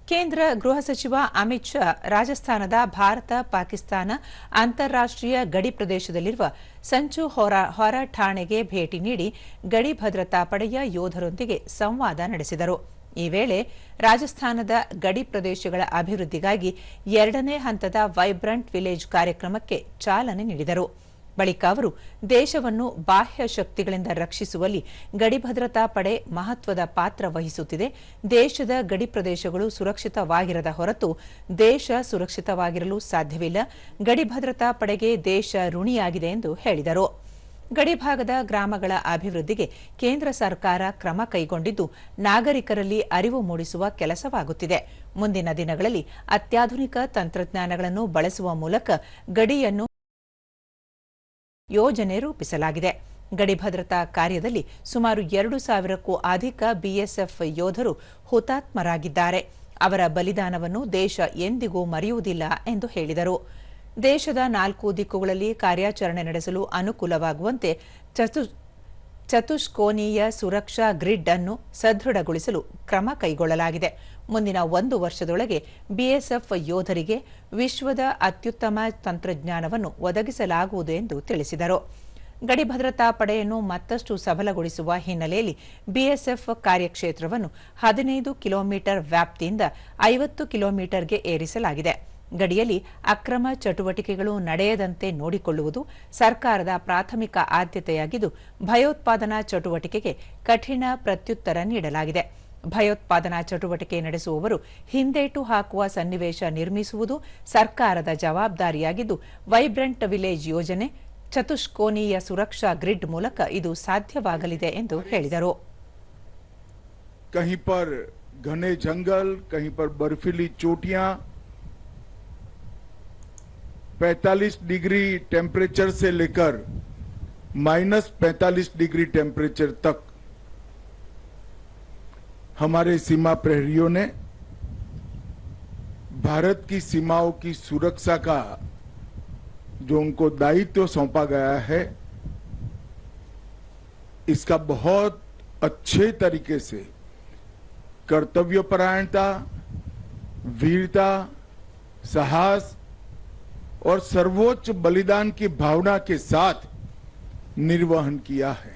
ಕೇಂದ್ರ ಗೃಹ ಸಚಿವ ಅಮಿತ್ ಶಾ ರಾಜಸ್ಥಾನದ ಭಾರತ ಪಾಕಿಸ್ತಾನ ಅಂತಾರಾಷ್ಟ್ರೀಯ ಗಡಿ ಪ್ರದೇಶದಲ್ಲಿರುವ ಸಂಚು ಹೊರ ಠಾಣೆಗೆ ಭೇಟಿ ನೀಡಿ ಗಡಿ ಭದ್ರತಾ ಪಡೆಯ ಯೋಧರೊಂದಿಗೆ ಸಂವಾದ ನಡೆಸಿದರು. ಈ ವೇಳೆ ರಾಜಸ್ಥಾನದ ಗಡಿ ಪ್ರದೇಶಗಳ ಅಭಿವೃದ್ಧಿಗಾಗಿ 2ನೇ ಹಂತದ ವೈಬ್ರೆಂಟ್ ವಿಲೇಜ್ ಕಾರ್ಯಕ್ರಮಕ್ಕೆ ಚಾಲನೆ ನೀಡಿದರು. ಬಳಿಕ ಅವರು ದೇಶವನ್ನು ಬಾಹ್ಯ ಶಕ್ತಿಗಳಿಂದ ರಕ್ಷಿಸುವಲ್ಲಿ ಗಡಿ ಭದ್ರತಾ ಪಡೆ ಮಹತ್ವದ ಪಾತ್ರ ವಹಿಸುತ್ತಿದೆ. ದೇಶದ ಗಡಿ ಪ್ರದೇಶಗಳು ಸುರಕ್ಷಿತವಾಗಿರದ ಹೊರತು ದೇಶ ಸುರಕ್ಷಿತವಾಗಿರಲು ಸಾಧ್ಯವಿಲ್ಲ. ಗಡಿ ಭದ್ರತಾ ಪಡೆಗೆ ದೇಶ ಋಣಿಯಾಗಿದೆ ಎಂದು ಹೇಳಿದರು. ಗಡಿಭಾಗದ ಗ್ರಾಮಗಳ ಅಭಿವೃದ್ಧಿಗೆ ಕೇಂದ್ರ ಸರ್ಕಾರ ಕ್ರಮ ಕೈಗೊಂಡಿದ್ದು ನಾಗರಿಕರಲ್ಲಿ ಅರಿವು ಮೂಡಿಸುವ ಕೆಲಸವಾಗುತ್ತಿದೆ. ಮುಂದಿನ ದಿನಗಳಲ್ಲಿ ಅತ್ಯಾಧುನಿಕ ತಂತ್ರಜ್ಞಾನಗಳನ್ನು ಬಳಸುವ ಮೂಲಕ ಗಡಿಯನ್ನು ಯೋಜನೆ ರೂಪಿಸಲಾಗಿದೆ. ಗಡಿ ಭದ್ರತಾ ಕಾರ್ಯದಲ್ಲಿ ಸುಮಾರು 2,000ಕ್ಕೂ ಅಧಿಕ ಬಿಎಸ್ಎಫ್ ಯೋಧರು ಹುತಾತ್ಮರಾಗಿದ್ದಾರೆ. ಅವರ ಬಲಿದಾನವನ್ನು ದೇಶ ಎಂದಿಗೂ ಮರೆಯುವುದಿಲ್ಲ ಎಂದು ಹೇಳಿದರು. ದೇಶದ 4 ದಿಕ್ಕುಗಳಲ್ಲಿ ಕಾರ್ಯಾಚರಣೆ ನಡೆಸಲು ಅನುಕೂಲವಾಗುವಂತೆ ಚತುಷ್ಕೋನೀಯ ಸುರಕ್ಷಾ ಗ್ರಿಡ್ ಅನ್ನು ಸದೃಢಗೊಳಿಸಲು ಕ್ರಮ ಕೈಗೊಳ್ಳಲಾಗಿದೆ. ಮುಂದಿನ 1 ವರ್ಷದೊಳಗೆ ಬಿಎಸ್ಎಫ್ ಯೋಧರಿಗೆ ವಿಶ್ವದ ಅತ್ಯುತ್ತಮ ತಂತ್ರಜ್ಞಾನವನ್ನು ಒದಗಿಸಲಾಗುವುದು ಎಂದು ತಿಳಿಸಿದರು. ಗಡಿ ಭದ್ರತಾ ಪಡೆಯನ್ನು ಮತ್ತಷ್ಟು ಸಬಲಗೊಳಿಸುವ ಹಿನ್ನೆಲೆಯಲ್ಲಿ ಬಿಎಸ್ಎಫ್ ಕಾರ್ಯಕ್ಷೇತ್ರವನ್ನು 15 ಕಿಲೋಮೀಟರ್ ವ್ಯಾಪ್ತಿಯಿಂದ 50 ಕಿಲೋಮೀಟರ್ಗೆ ಏರಿಸಲಾಗಿದೆ. ಗಡಿಯಲ್ಲಿ ಅಕ್ರಮ ಚಟುವಟಿಕೆಗಳು ನಡೆಯದಂತೆ ನೋಡಿಕೊಳ್ಳುವುದು ಸರ್ಕಾರದ ಪ್ರಾಥಮಿಕ ಆದ್ಯತೆಯಾಗಿದ್ದು, ಭಯೋತ್ಪಾದನಾ ಚಟುವಟಿಕೆಗೆ ಕಠಿಣ ಪ್ರತ್ಯುತ್ತರ ನೀಡಲಾಗಿದೆ. ಭಯೋತ್ಪಾದನಾ ಚಟುವಟಿಕೆ ನಡೆಸುವವರು ಹಿಂದೇಟು ಹಾಕುವ ಸನ್ನಿವೇಶ ನಿರ್ಮಿಸುವುದು ಸರ್ಕಾರದ ಜವಾಬ್ದಾರಿಯಾಗಿದ್ದು, ವೈಬ್ರೆಂಟ್ ವಿಲೇಜ್ ಯೋಜನೆ, ಚತುಷ್ಕೋನೀಯ ಸುರಕ್ಷಾ ಗ್ರಿಡ್ ಮೂಲಕ ಇದು ಸಾಧ್ಯವಾಗಲಿದೆ ಎಂದು ಹೇಳಿದರು. कहीं पर घने जंगल, कहीं पर बर्फीली चोटियां, 45 डिग्री टेम्परेचर से लेकर -45 डिग्री टेम्परेचर तक हमारे सीमा प्रहरियों ने भारत की सीमाओं की सुरक्षा का जो उनको दायित्व सौंपा गया है, इसका बहुत अच्छे तरीके से कर्तव्यपरायणता, वीरता, साहस और सर्वोच्च बलिदान की भावना के साथ निर्वहन किया है.